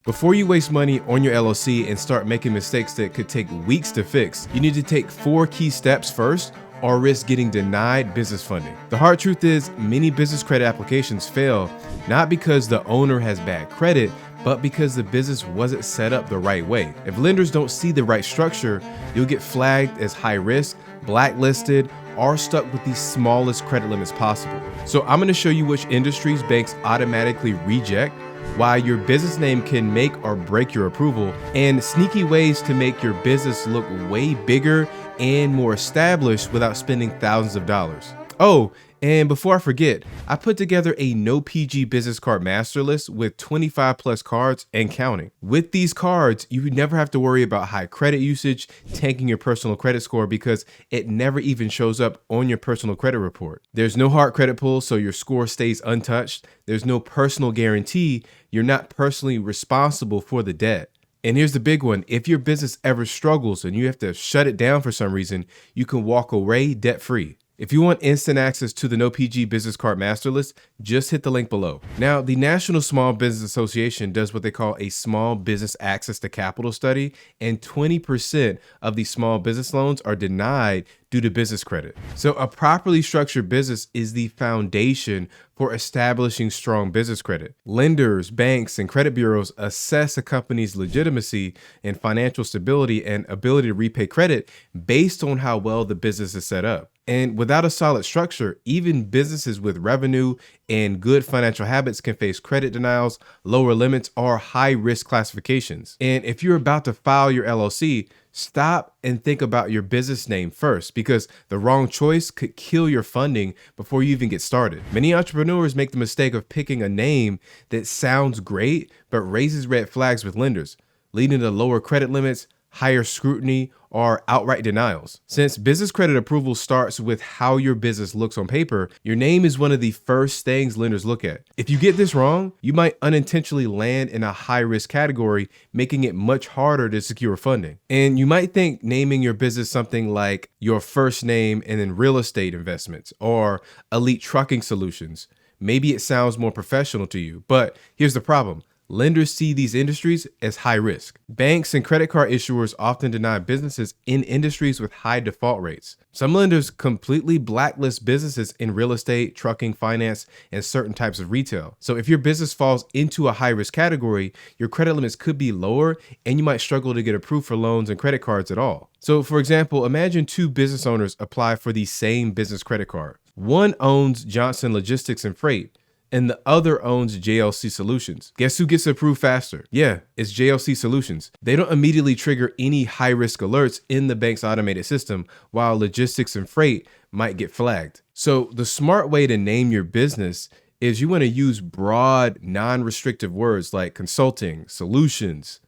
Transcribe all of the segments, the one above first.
Before you waste money on your LLC and start making mistakes that could take weeks to fix, you need to take 4 key steps first or risk getting denied business funding. The hard truth is many business credit applications fail, not because the owner has bad credit, but because the business wasn't set up the right way. If lenders don't see the right structure, you'll get flagged as high risk, blacklisted, or stuck with the smallest credit limits possible. So I'm gonna show you which industries banks automatically reject, why your business name can make or break your approval, and sneaky ways to make your business look way bigger and more established without spending thousands of dollars. Oh, and before I forget, I put together a no PG business card master list with 25 plus cards and counting. With these cards, you would never have to worry about high credit usage, tanking your personal credit score because it never even shows up on your personal credit report. There's no hard credit pull, so your score stays untouched. There's no personal guarantee. You're not personally responsible for the debt. And here's the big one. If your business ever struggles and you have to shut it down for some reason, you can walk away debt-free. If you want instant access to the No PG Business Card Master List, just hit the link below. Now, the National Small Business Association does what they call a Small Business Access to Capital study, and 20% of these small business loans are denied due to business credit. So a properly structured business is the foundation for establishing strong business credit. Lenders, banks, and credit bureaus assess a company's legitimacy and financial stability and ability to repay credit based on how well the business is set up. And without a solid structure, even businesses with revenue and good financial habits can face credit denials, lower limits, or high risk classifications. And if you're about to file your LLC, stop and think about your business name first, because the wrong choice could kill your funding before you even get started. Many entrepreneurs make the mistake of picking a name that sounds great, but raises red flags with lenders, leading to lower credit limits, higher scrutiny, or outright denials. Since business credit approval starts with how your business looks on paper, your name is one of the first things lenders look at. If you get this wrong, you might unintentionally land in a high-risk category, making it much harder to secure funding. And you might think naming your business something like your first name and then real estate investments or elite trucking solutions. Maybe it sounds more professional to you, but here's the problem. Lenders see these industries as high risk. Banks and credit card issuers often deny businesses in industries with high default rates. Some lenders completely blacklist businesses in real estate, trucking, finance, and certain types of retail. So if your business falls into a high risk category, your credit limits could be lower and you might struggle to get approved for loans and credit cards at all. So for example, imagine 2 business owners apply for the same business credit card. One owns Johnson Logistics and Freight, and the other owns JLC Solutions. Guess who gets approved faster? Yeah, it's JLC Solutions. They don't immediately trigger any high-risk alerts in the bank's automated system, while Logistics and Freight might get flagged. So the smart way to name your business is you want to use broad, non-restrictive words like consulting, solutions,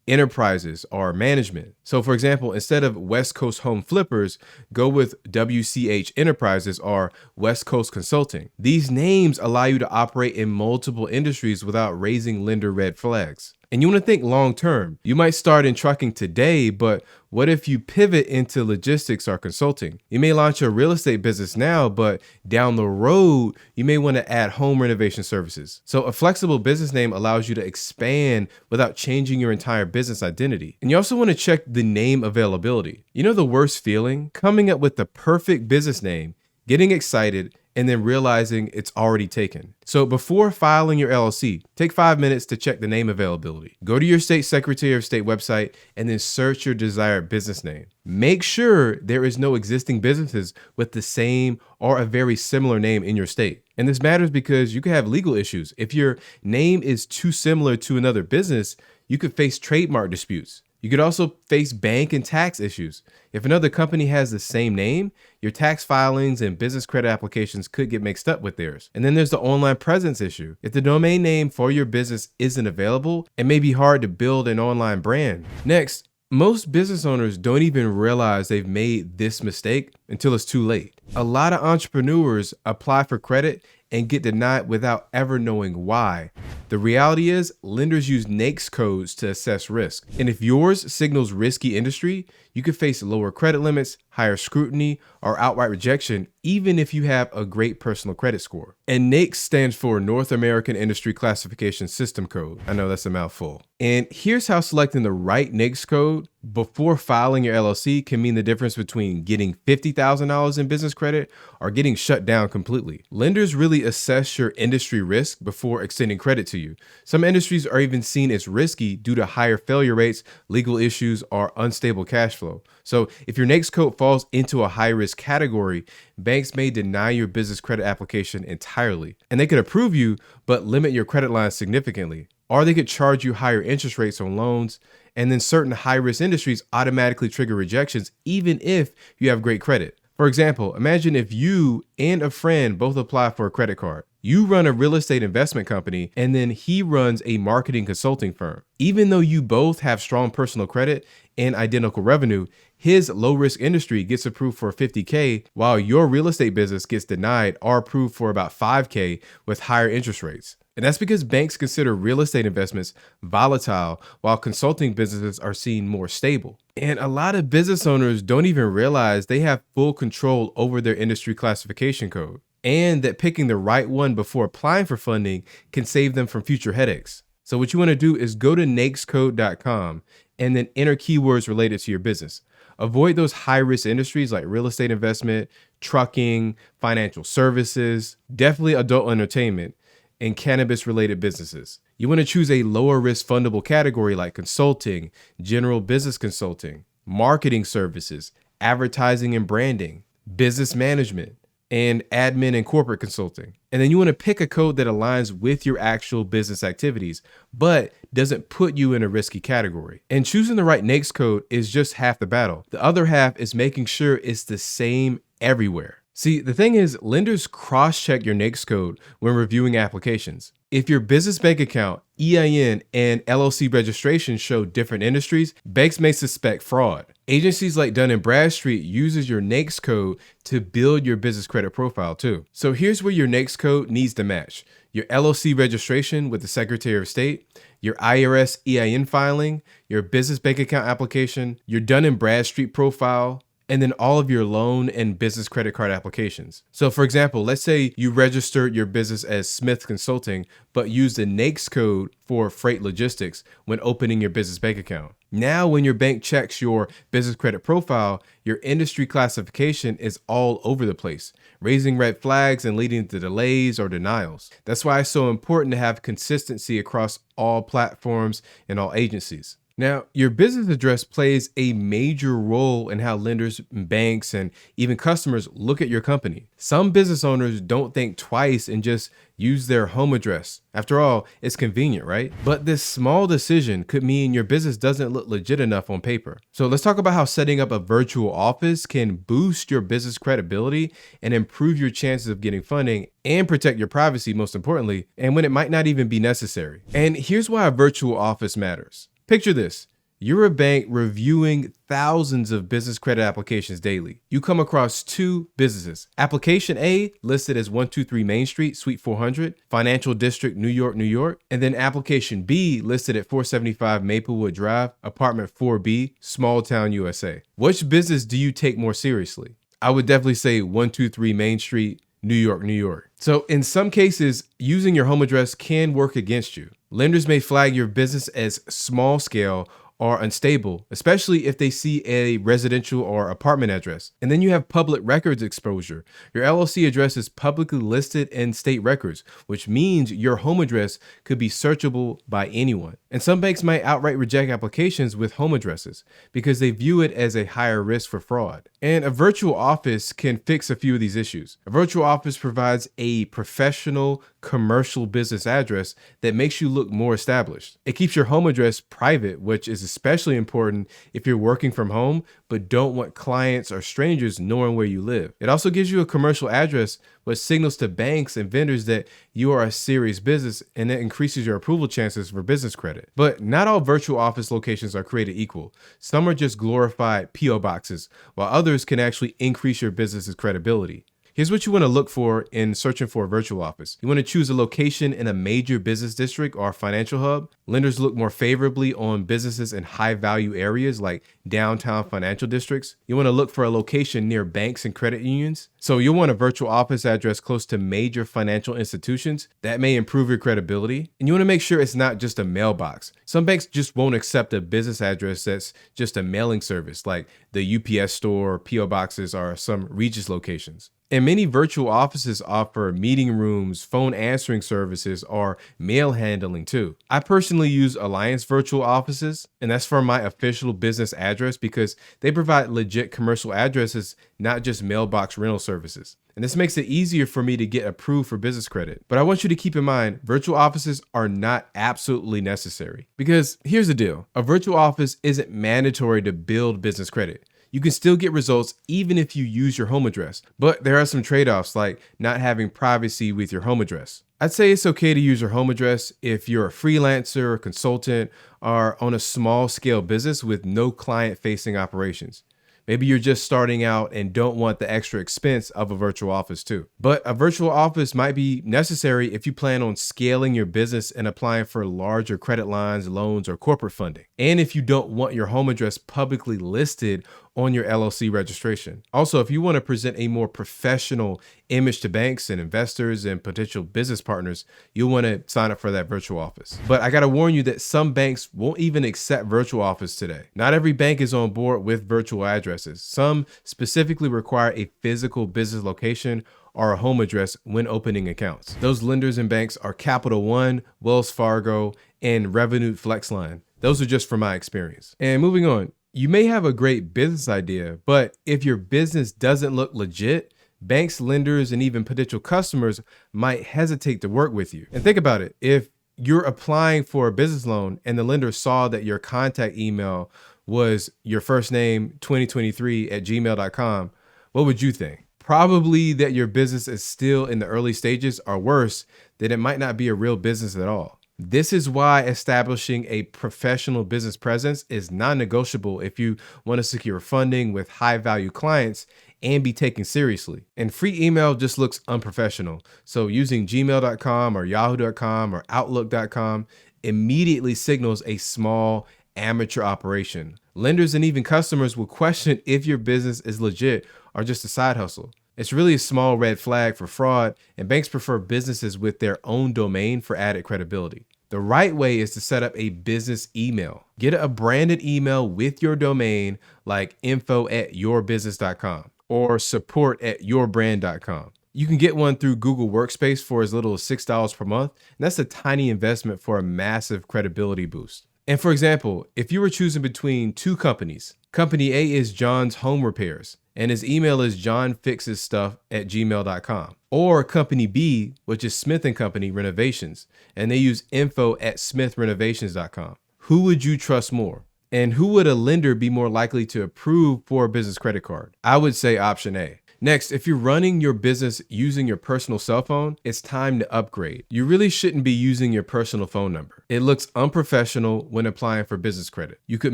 enterprises, or management. So for example, instead of West Coast Home Flippers, go with WCH Enterprises or West Coast Consulting. These names allow you to operate in multiple industries without raising lender red flags. And you want to think long term. You might start in trucking today, but what if you pivot into logistics or consulting? You may launch a real estate business now, but down the road, you may want to add home renovation services. So a flexible business name allows you to expand without changing your entire business identity. And you also want to check the name availability. You know the worst feeling? Coming up with the perfect business name, getting excited, and then realizing it's already taken. So before filing your LLC, take 5 minutes to check the name availability. Go to your state Secretary of State website and then search your desired business name. Make sure there is no existing businesses with the same or a very similar name in your state. And this matters because you could have legal issues. If your name is too similar to another business, you could face trademark disputes. You could also face bank and tax issues. If another company has the same name, your tax filings and business credit applications could get mixed up with theirs. And then there's the online presence issue. If the domain name for your business isn't available, it may be hard to build an online brand. Next, most business owners don't even realize they've made this mistake until it's too late. A lot of entrepreneurs apply for credit and get denied without ever knowing why. The reality is, lenders use NAICS codes to assess risk. And if yours signals risky industry, you could face lower credit limits, higher scrutiny, or outright rejection, even if you have a great personal credit score. And NAICS stands for North American Industry Classification System Code. I know that's a mouthful. And here's how selecting the right NAICS code before filing your LLC can mean the difference between getting $50,000 in business credit or getting shut down completely. Lenders really assess your industry risk before extending credit to you. Some industries are even seen as risky due to higher failure rates, legal issues, or unstable cash flow. So if your NAICS code falls into a high-risk category, banks may deny your business credit application entirely. And they could approve you, but limit your credit line significantly. Or they could charge you higher interest rates on loans, and then certain high-risk industries automatically trigger rejections even if you have great credit. For example, imagine if you and a friend both apply for a credit card. You run a real estate investment company, and then he runs a marketing consulting firm. Even though you both have strong personal credit and identical revenue, his low-risk industry gets approved for $50K, while your real estate business gets denied or approved for about $5K with higher interest rates. And that's because banks consider real estate investments volatile, while consulting businesses are seen more stable. And a lot of business owners don't even realize they have full control over their industry classification code, and that picking the right one before applying for funding can save them from future headaches. So what you want to do is go to NAICScode.com and then enter keywords related to your business. Avoid those high-risk industries like real estate investment, trucking, financial services, definitely adult entertainment, and cannabis-related businesses. You want to choose a lower-risk fundable category like consulting, general business consulting, marketing services, advertising and branding, business management, and admin and corporate consulting. And then you want to pick a code that aligns with your actual business activities, but doesn't put you in a risky category. And choosing the right NAICS code is just half the battle. The other half is making sure it's the same everywhere. See, the thing is, lenders cross-check your NAICS code when reviewing applications. If your business bank account, EIN, and LLC registration show different industries, banks may suspect fraud. Agencies like Dun & Bradstreet uses your NAICS code to build your business credit profile too. So here's where your NAICS code needs to match: your LLC registration with the Secretary of State, your IRS EIN filing, your business bank account application, your Dun & Bradstreet profile, and then all of your loan and business credit card applications. So for example, let's say you registered your business as Smith Consulting, but used the NAICS code for freight logistics when opening your business bank account. Now, when your bank checks your business credit profile, your industry classification is all over the place, raising red flags and leading to delays or denials. That's why it's so important to have consistency across all platforms and all agencies. Now, your business address plays a major role in how lenders, banks, and even customers look at your company. Some business owners don't think twice and just use their home address. After all, it's convenient, right? But this small decision could mean your business doesn't look legit enough on paper. So let's talk about how setting up a virtual office can boost your business credibility and improve your chances of getting funding and protect your privacy, most importantly, and when it might not even be necessary. And here's why a virtual office matters. Picture this. You're a bank reviewing thousands of business credit applications daily. You come across two businesses. Application A, listed as 123 Main Street, Suite 400, Financial District, New York, New York. And then application B, listed at 475 Maplewood Drive, Apartment 4B, Small Town, USA. Which business do you take more seriously? I would definitely say 123 Main Street, New York, New York. So in some cases, using your home address can work against you. Lenders may flag your business as small scale or unstable, especially if they see a residential or apartment address. And then you have public records exposure. Your LLC address is publicly listed in state records, which means your home address could be searchable by anyone. And some banks might outright reject applications with home addresses because they view it as a higher risk for fraud. And a virtual office can fix a few of these issues. A virtual office provides a professional commercial business address that makes you look more established. It keeps your home address private, which is especially important if you're working from home but don't want clients or strangers knowing where you live. It also gives you a commercial address which signals to banks and vendors that you are a serious business, and that increases your approval chances for business credit. But not all virtual office locations are created equal. Some are just glorified PO boxes, while others can actually increase your business's credibility. Here's what you want to look for in searching for a virtual office. You want to choose a location in a major business district or financial hub. Lenders look more favorably on businesses in high value areas like downtown financial districts. You want to look for a location near banks and credit unions. So you'll want a virtual office address close to major financial institutions. That may improve your credibility. And you want to make sure it's not just a mailbox. Some banks just won't accept a business address that's just a mailing service, like the UPS store, PO boxes, or some Regis locations. And many virtual offices offer meeting rooms, phone answering services, or mail handling too. I personally use Alliance Virtual Offices, and that's for my official business address because they provide legit commercial addresses, not just mailbox rental services. And this makes it easier for me to get approved for business credit. But I want you to keep in mind, virtual offices are not absolutely necessary. Because here's the deal, a virtual office isn't mandatory to build business credit. You can still get results even if you use your home address, but there are some trade-offs like not having privacy with your home address. I'd say it's okay to use your home address if you're a freelancer, consultant, or on a small scale business with no client-facing operations. Maybe you're just starting out and don't want the extra expense of a virtual office too. But a virtual office might be necessary if you plan on scaling your business and applying for larger credit lines, loans, or corporate funding. And if you don't want your home address publicly listed on your LLC registration. Also, if you want to present a more professional image to banks and investors and potential business partners, you'll want to sign up for that virtual office. But I got to warn you that some banks won't even accept virtual office today. Not every bank is on board with virtual addresses. Some specifically require a physical business location or a home address when opening accounts. Those lenders and banks are Capital One, Wells Fargo, and Revenue FlexLine. Those are just from my experience. And moving on. You may have a great business idea, but if your business doesn't look legit, banks, lenders, and even potential customers might hesitate to work with you. And think about it. If you're applying for a business loan and the lender saw that your contact email was your first name 2023 at gmail.com, what would you think? Probably that your business is still in the early stages, or worse, that it might not be a real business at all. This is why establishing a professional business presence is non-negotiable if you want to secure funding with high-value clients and be taken seriously. And free email just looks unprofessional. So using gmail.com or yahoo.com or outlook.com immediately signals a small amateur operation. Lenders and even customers will question if your business is legit or just a side hustle. It's really a small red flag for fraud, and banks prefer businesses with their own domain for added credibility. The right way is to set up a business email. Get a branded email with your domain like info@yourbusiness.com or support@yourbrand.com. You can get one through Google Workspace for as little as $6 per month, and that's a tiny investment for a massive credibility boost. And for example, if you were choosing between two companies, Company A is John's Home Repairs, and his email is johnfixesstuff@gmail.com. Or Company B, which is Smith & Company Renovations, and they use info@smithrenovations.com. Who would you trust more? And who would a lender be more likely to approve for a business credit card? I would say option A. Next, if you're running your business using your personal cell phone, it's time to upgrade. You really shouldn't be using your personal phone number. It looks unprofessional when applying for business credit. You could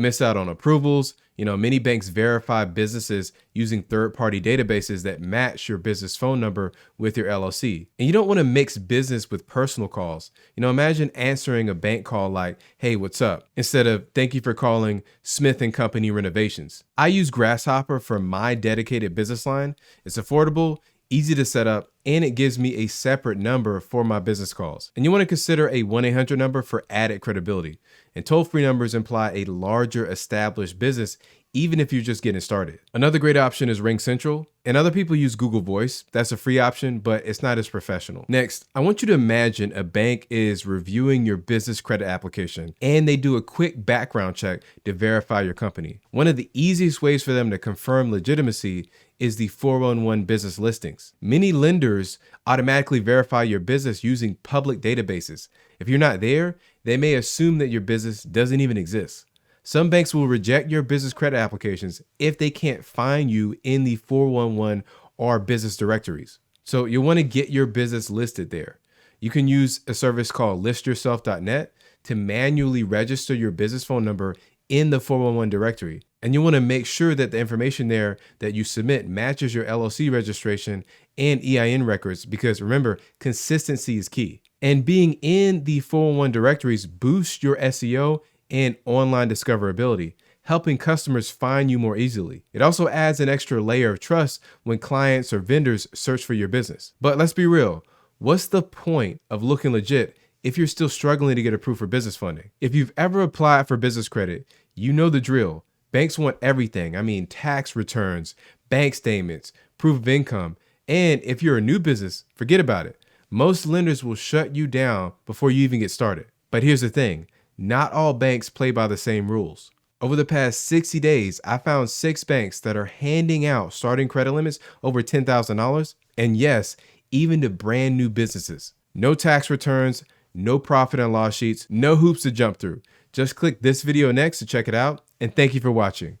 miss out on approvals. Many banks verify businesses using third-party databases that match your business phone number with your LLC. And you don't want to mix business with personal calls. Imagine answering a bank call like, "Hey, what's up?" instead of "Thank you for calling Smith & Company Renovations." I use Grasshopper for my dedicated business line. It's affordable, easy to set up, and it gives me a separate number for my business calls. And you want to consider a 1-800 number for added credibility. And toll-free numbers imply a larger established business, even if you're just getting started. Another great option is RingCentral, and other people use Google Voice. That's a free option, but it's not as professional. Next, I want you to imagine a bank is reviewing your business credit application, and they do a quick background check to verify your company. One of the easiest ways for them to confirm legitimacy is the 411 business listings. Many lenders automatically verify your business using public databases. If you're not there, they may assume that your business doesn't even exist. Some banks will reject your business credit applications if they can't find you in the 411 or business directories. So you'll want to get your business listed there. You can use a service called listyourself.net to manually register your business phone number in the 411 directory. And you want to make sure that the information there that you submit matches your LLC registration and EIN records, because remember, consistency is key. And being in the 411 directories boosts your SEO and online discoverability, helping customers find you more easily. It also adds an extra layer of trust when clients or vendors search for your business. But let's be real, what's the point of looking legit if you're still struggling to get approved for business funding? If you've ever applied for business credit, you know the drill. Banks want everything. I mean, tax returns, bank statements, proof of income. And if you're a new business, forget about it. Most lenders will shut you down before you even get started. But here's the thing, not all banks play by the same rules. Over the past 60 days, I found 6 banks that are handing out starting credit limits over $10,000. And yes, even to brand new businesses. No tax returns, no profit and loss sheets, no hoops to jump through. Just click this video next to check it out. And thank you for watching.